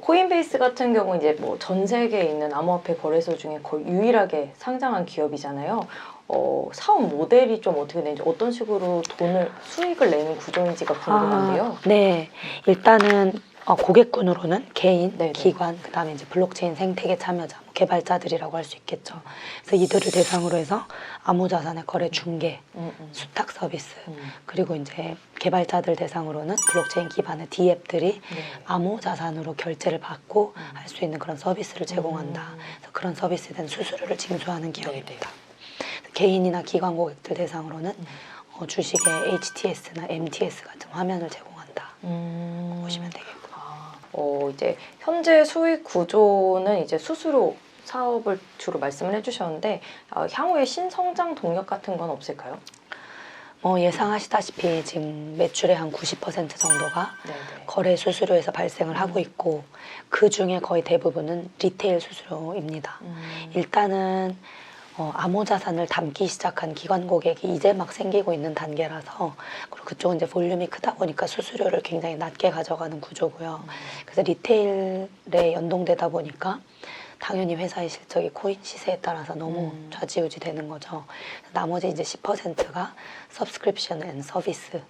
코인베이스 같은 경우 이제 뭐 전 세계에 있는 암호화폐 거래소 중에 거의 유일하게 상장한 기업이잖아요. 사업 모델이 좀 어떻게 되는지, 어떤 식으로 수익을 내는 구조인지가 궁금한데요. 네, 일단은 고객군으로는 개인, 네네. 기관, 그다음에 이제 블록체인 생태계 참여자, 뭐 개발자들이라고 할 수 있겠죠. 그래서 이들을 대상으로 해서 암호자산의 거래 중개, 수탁 서비스, 그리고 이제 개발자들 대상으로는 블록체인 기반의 D앱들이 네. 암호자산으로 결제를 받고 할 수 있는 그런 서비스를 제공한다. 그래서 그런 서비스에 대한 수수료를 징수하는 기업입니다. 개인이나 기관 고객들 대상으로는 주식의 HTS나 MTS 같은 화면을 제공한다. 보시면 되겠고. 이제 현재 수익 구조는 이제 수수료 사업을 주로 말씀을 해주셨는데, 향후에 신성장 동력 같은 건 없을까요? 예상하시다시피 지금 매출의 한 90% 정도가 네네. 거래 수수료에서 발생을 하고 있고, 그 중에 거의 대부분은 리테일 수수료입니다. 일단은 암호자산을 담기 시작한 기관 고객이 이제 막 생기고 있는 단계라서, 그리고 그쪽은 이제 볼륨이 크다 보니까 수수료를 굉장히 낮게 가져가는 구조고요. 그래서 리테일에 연동되다 보니까 당연히 회사의 실적이 코인 시세에 따라서 너무 좌지우지 되는 거죠. 나머지 이제 10%가 서브스크립션 앤 서비스.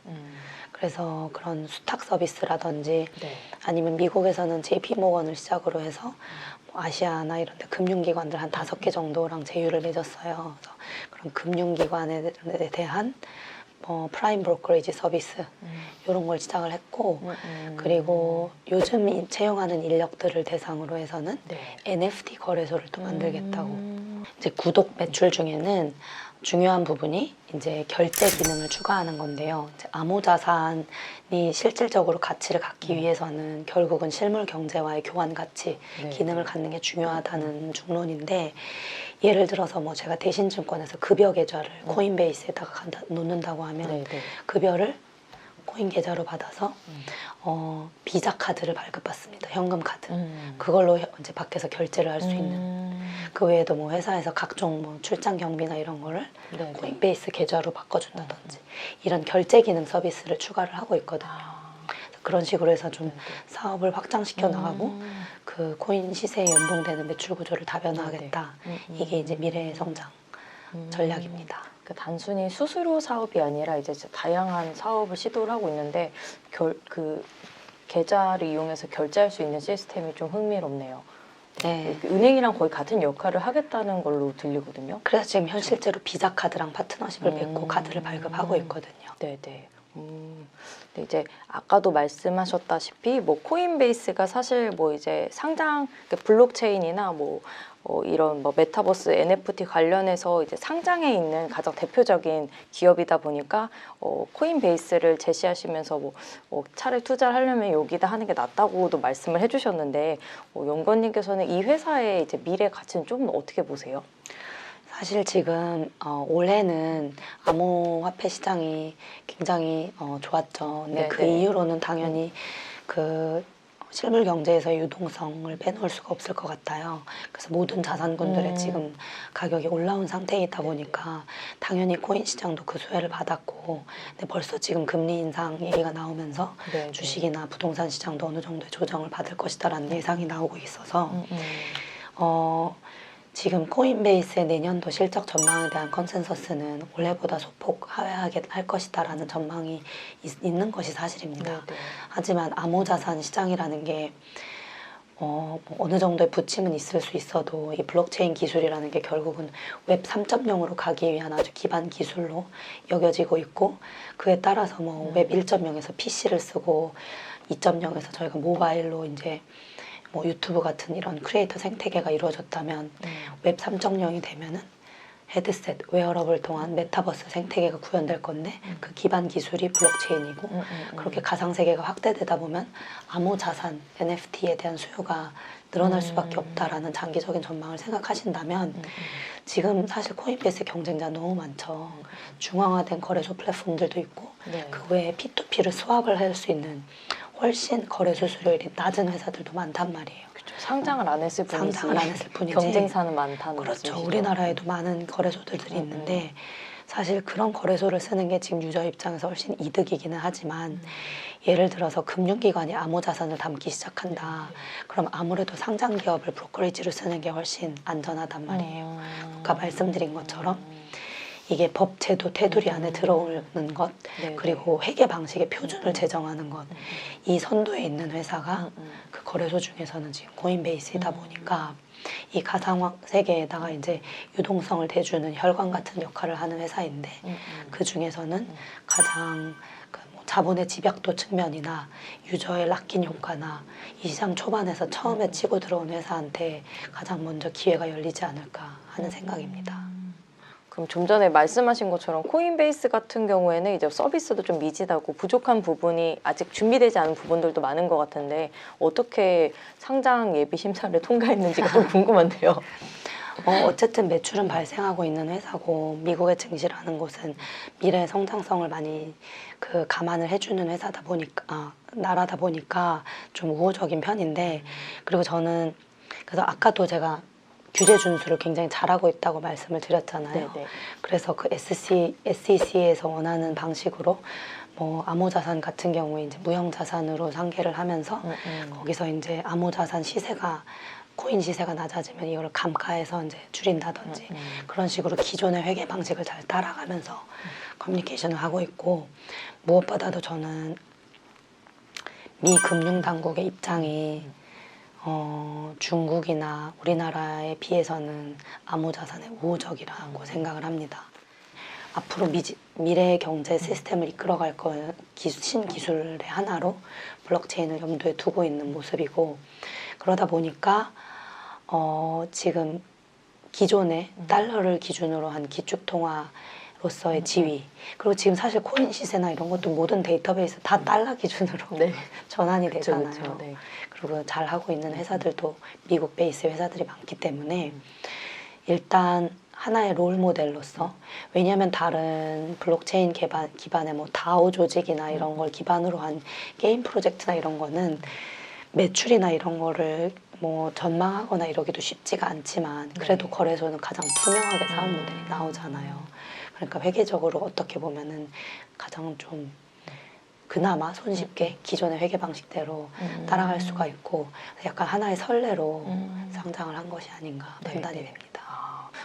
그래서 그런 수탁 서비스라든지 네. 아니면 미국에서는 JP모건을 시작으로 해서 아시아나 이런 데 금융기관들 한 5개 정도랑 제휴를 맺었어요. 그래서 그런 금융기관에 대한 프라임 브로커리지 서비스 이런 걸 시작을 했고, 그리고 요즘 채용하는 인력들을 대상으로 해서는 네. NFT 거래소를 또 만들겠다고. 이제 구독 매출 중에는 중요한 부분이 이제 결제 기능을 추가하는 건데요. 이제 암호자산이 실질적으로 가치를 갖기 위해서는 결국은 실물 경제와의 교환 가치 네. 기능을 갖는 게 중요하다는 중론인데, 예를 들어서 뭐 제가 대신증권에서 급여 계좌를 코인베이스에다가 놓는다고 하면 네, 네. 급여를 코인 계좌로 받아서 비자 카드를 발급받습니다. 현금 카드. 그걸로 이제 밖에서 결제를 할 수 있는. 그 외에도 뭐 회사에서 각종 뭐 출장 경비나 이런 거를 네, 코인베이스 계좌로 바꿔준다든지 이런 결제 기능 서비스를 추가를 하고 있거든요. 그런 식으로 해서 좀 사업을 확장시켜 나가고 그 코인 시세에 연동되는 매출 구조를 다변화하겠다. 이게 이제 미래의 성장 전략입니다. 그러니까 단순히 수수료 사업이 아니라 이제 다양한 사업을 시도를 하고 있는데, 그 계좌를 이용해서 결제할 수 있는 시스템이 좀 흥미롭네요. 네. 은행이랑 거의 같은 역할을 하겠다는 걸로 들리거든요. 그래서 지금 현 실제로 비자 카드랑 파트너십을 맺고 카드를 발급하고 있거든요. 네네. 근데 이제 아까도 말씀하셨다시피 뭐 코인베이스가 사실 뭐 이제 블록체인이나 뭐 이런 뭐 메타버스 NFT 관련해서 이제 상장해 있는 가장 대표적인 기업이다 보니까 코인베이스를 제시하시면서 차라리 투자를 하려면 여기다 하는 게 낫다고도 말씀을 해주셨는데, 연구원님께서는 이 회사의 이제 미래 가치는 좀 어떻게 보세요? 사실 지금 올해는 암호화폐 시장이 굉장히 좋았죠. 근데 그 이후로는 당연히 그 실물 경제에서의 유동성을 빼놓을 수가 없을 것 같아요. 그래서 모든 자산군들의 지금 가격이 올라온 상태에 있다 보니까 당연히 코인 시장도 그 수혜를 받았고, 근데 벌써 지금 금리 인상 얘기가 나오면서 주식이나 부동산 시장도 어느 정도의 조정을 받을 것이다라는 예상이 나오고 있어서 지금 코인베이스의 내년도 실적 전망에 대한 컨센서스는 올해보다 소폭 하회하게 할 것이다라는 전망이 있는 것이 사실입니다. 하지만 암호자산 시장이라는 게 어느 정도의 부침은 있을 수 있어도 이 블록체인 기술이라는 게 결국은 웹 3.0으로 가기 위한 아주 기반 기술로 여겨지고 있고, 그에 따라서 뭐 웹 1.0에서 PC를 쓰고 2.0에서 저희가 모바일로 이제 뭐 유튜브 같은 이런 크리에이터 생태계가 이루어졌다면 웹 3.0이 되면은 헤드셋, 웨어러블 통한 메타버스 생태계가 구현될 건데, 그 기반 기술이 블록체인이고, 그렇게 가상세계가 확대되다 보면 암호자산, NFT에 대한 수요가 늘어날 수밖에 없다라는 장기적인 전망을 생각하신다면 지금 사실 코인베이스 경쟁자 너무 많죠. 중앙화된 거래소 플랫폼들도 있고, 그 외에 P2P를 스왑을 할 수 있는 훨씬 거래 수수료율이 낮은 회사들도 많단 말이에요. 상장을 안 했을 뿐이지. 상장을 안 했을 뿐이지. 경쟁사는 많다는 그렇죠. 말씀이시죠? 우리나라에도 많은 거래소들이 있는데 사실 그런 거래소를 쓰는 게 지금 유저 입장에서 훨씬 이득이기는 하지만 예를 들어서 금융기관이 암호자산을 담기 시작한다. 그럼 아무래도 상장 기업을 브로커리지로 쓰는 게 훨씬 안전하단 말이에요. 아까 말씀드린 것처럼 이게 법, 제도, 테두리 안에 들어오는 것, 네네. 그리고 회계 방식의 표준을 제정하는 것, 이 선도에 있는 회사가 그 거래소 중에서는 지금 코인베이스이다 보니까 이 가상 세계에다가 이제 유동성을 대주는 혈관 같은 역할을 하는 회사인데 그 중에서는 가장 그뭐 자본의 집약도 측면이나 유저의 락인 효과나 이 시장 초반에서 처음에 치고 들어온 회사한테 가장 먼저 기회가 열리지 않을까 하는 생각입니다. 그럼 좀 전에 말씀하신 것처럼 코인베이스 같은 경우에는 이제 서비스도 좀 미진하고 부족한 부분이 아직 준비되지 않은 부분들도 많은 것 같은데 어떻게 상장 예비 심사를 통과했는지가 좀 궁금한데요. 어쨌든 매출은 발생하고 있는 회사고 미국에 증시라는 곳은 미래 성장성을 많이 감안을 해주는 회사다 보니까 나라다 보니까 좀 우호적인 편인데 그리고 저는 그래서 아까도 제가 규제 준수를 굉장히 잘하고 있다고 말씀을 드렸잖아요. 네네. 그래서 그 SEC에서 원하는 방식으로 뭐 암호자산 같은 경우에 이제 무형자산으로 상계를 하면서 거기서 이제 암호자산 시세가 코인 시세가 낮아지면 이걸 감가해서 이제 줄인다든지 그런 식으로 기존의 회계 방식을 잘 따라가면서 커뮤니케이션을 하고 있고 무엇보다도 저는 미 금융 당국의 입장이 중국이나 우리나라에 비해서는 암호자산에 우호적이라고 생각을 합니다. 앞으로 미래의 경제 시스템을 이끌어갈 건 신기술의 하나로 블록체인을 염두에 두고 있는 모습이고 그러다 보니까 지금 기존의 달러를 기준으로 한 기축통화로서의 지위 그리고 지금 사실 코인 시세나 이런 것도 모든 데이터베이스 다 달러 기준으로 네. 전환이 그쵸, 되잖아요. 그쵸, 네. 그리고 잘하고 있는 회사들도 미국 베이스 회사들이 많기 때문에 일단 하나의 롤 모델로서 왜냐하면 다른 블록체인 기반의 뭐 다오 조직이나 이런 걸 기반으로 한 게임 프로젝트나 이런 거는 매출이나 이런 거를 뭐 전망하거나 이러기도 쉽지가 않지만 그래도 거래소는 가장 투명하게 사업 모델이 나오잖아요. 그러니까 회계적으로 어떻게 보면은 가장 좀 그나마 손쉽게 기존의 회계 방식대로 따라갈 수가 있고 약간 하나의 선례로 상장을 한 것이 아닌가 판단이 됩니다.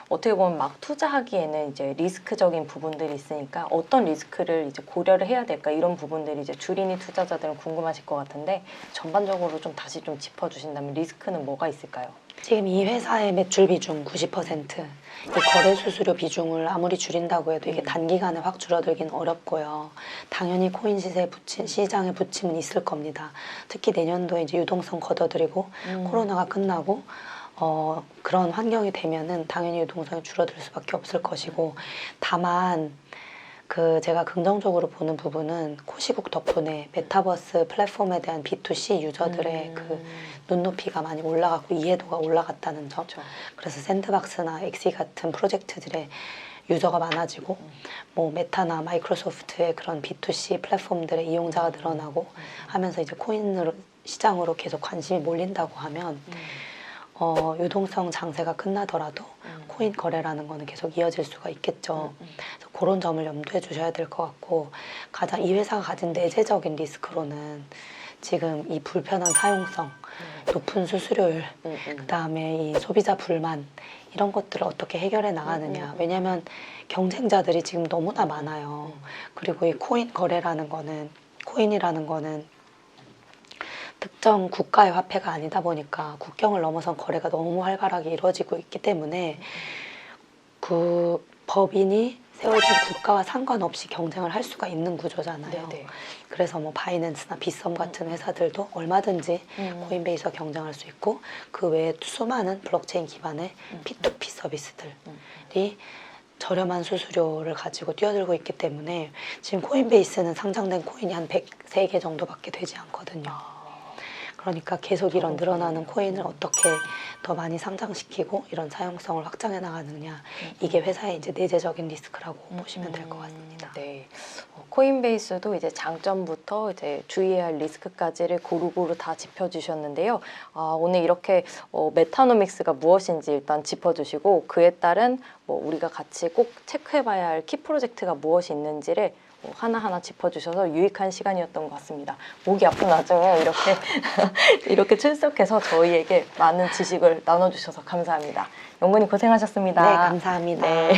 어떻게 보면 막 투자하기에는 이제 리스크적인 부분들이 있으니까 어떤 리스크를 이제 고려를 해야 될까 이런 부분들이 이제 주린이 투자자들은 궁금하실 것 같은데 전반적으로 좀 다시 좀 짚어주신다면 리스크는 뭐가 있을까요? 지금 이 회사의 매출 비중 90%, 이 거래 수수료 비중을 아무리 줄인다고 해도 이게 단기간에 확 줄어들긴 어렵고요. 당연히 코인 시장에 부침은 있을 겁니다. 특히 내년도에 이제 유동성 걷어들이고 코로나가 끝나고 그런 환경이 되면은 당연히 유동성이 줄어들 수밖에 없을 것이고 다만 제가 긍정적으로 보는 부분은 코시국 덕분에 메타버스 플랫폼에 대한 B2C 유저들의 눈높이가 많이 올라갔고 이해도가 올라갔다는 점. 그렇죠. 그래서 샌드박스나 엑시 같은 프로젝트들의 유저가 많아지고 뭐 메타나 마이크로소프트의 그런 B2C 플랫폼들의 이용자가 늘어나고 하면서 이제 코인 시장으로 계속 관심이 몰린다고 하면 유동성 장세가 끝나더라도 코인 거래라는 거는 계속 이어질 수가 있겠죠. 그래서 그런 점을 염두에 주셔야 될 것 같고 가장 이 회사가 가진 내재적인 리스크로는 지금 이 불편한 사용성, 높은 수수료율, 그다음에 이 소비자 불만 이런 것들을 어떻게 해결해 나가느냐. 왜냐하면 경쟁자들이 지금 너무나 많아요. 그리고 이 코인이라는 거는 특정 국가의 화폐가 아니다 보니까 국경을 넘어선 거래가 너무 활발하게 이루어지고 있기 때문에 그 법인이 세워진 국가와 상관없이 경쟁을 할 수가 있는 구조잖아요. 네네. 그래서 뭐 바이낸스나 빗썸 같은 회사들도 얼마든지 코인베이스와 경쟁할 수 있고 그 외에 수많은 블록체인 기반의 P2P 서비스들이 저렴한 수수료를 가지고 뛰어들고 있기 때문에 지금 코인베이스는 상장된 코인이 한 103개 정도밖에 되지 않거든요. 그러니까 계속 이런 적은 늘어나는 거네요. 코인을 어떻게 더 많이 상장시키고 이런 사용성을 확장해 나가느냐, 이게 회사의 이제 내재적인 리스크라고 보시면 될 것 같습니다. 네. 코인베이스도 이제 장점부터 이제 주의해야 할 리스크까지를 고루고루 다 짚어주셨는데요. 오늘 이렇게 메타노믹스가 무엇인지 일단 짚어주시고 그에 따른 우리가 같이 꼭 체크해봐야 할 키 프로젝트가 무엇이 있는지를 하나하나 짚어주셔서 유익한 시간이었던 것 같습니다. 목이 아픈 와중에 이렇게 이렇게 출석해서 저희에게 많은 지식을 나눠주셔서 감사합니다. 연구님 고생하셨습니다. 네, 감사합니다. 네.